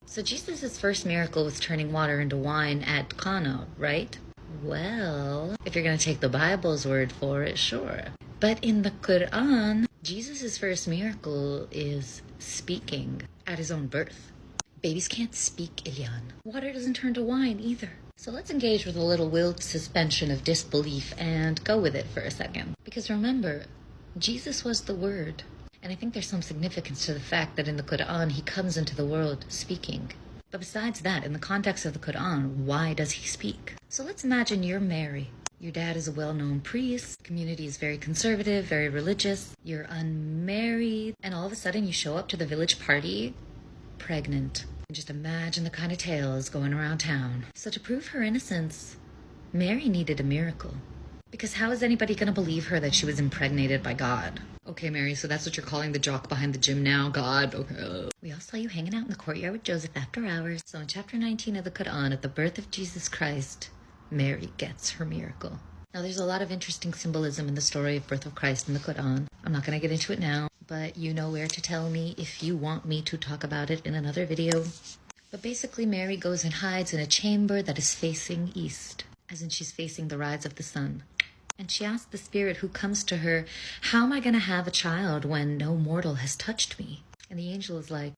So Jesus' first miracle was turning water into wine at Cana, right? Well, if you're going to take the Bible's word for it, sure. But in the Quran, Jesus' first miracle is speaking at his own birth. Babies can't speak, Ilyan. Water doesn't turn to wine either. So let's engage with a little willed suspension of disbelief and go with it for a second. Because remember, Jesus was the Word. And I think there's some significance to the fact that in the Quran, he comes into the world speaking. But besides that, in the context of the Quran, why does he speak? So let's imagine you're Mary. Your dad is a well-known priest. Community is very conservative, very religious. You're unmarried. And all of a sudden you show up to the village party pregnant. And just imagine the kind of tales going around town. So to prove her innocence, Mary needed a miracle. Because how is anybody going to believe her that she was impregnated by God? Okay, Mary, so that's what you're calling the jock behind the gym now, God? Okay. We all saw you hanging out in the courtyard with Joseph after hours. So in chapter 19 of the Quran, at the birth of Jesus Christ, Mary gets her miracle. Now, there's a lot of interesting symbolism in the story of birth of Christ in the Quran. I'm not going to get into it now, but you know where to tell me if you want me to talk about it in another video. But basically, Mary goes and hides in a chamber that is facing east, as in she's facing the rise of the sun. And she asks the spirit who comes to her, how am I going to have a child when no mortal has touched me? And the angel is like,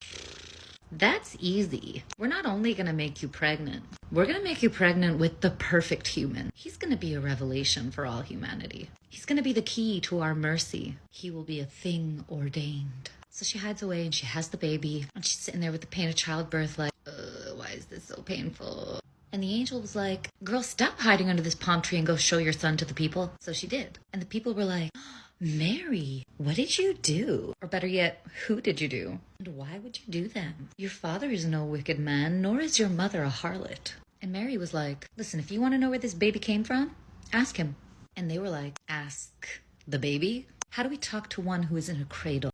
that's easy. We're not only going to make you pregnant, we're going to make you pregnant with the perfect human. He's going to be a revelation for all humanity. He's going to be the key to our mercy. He will be a thing ordained. So she hides away and she has the baby. And she's sitting there with the pain of childbirth like, why is this so painful? And the angel was like, girl, stop hiding under this palm tree and go show your son to the people. So she did. And the people were like, Mary, what did you do? Or better yet, who did you do? And why would you do that? Your father is no wicked man, nor is your mother a harlot. And Mary was like, listen, if you want to know where this baby came from, ask him. And they were like, ask the baby? How do we talk to one who is in a cradle?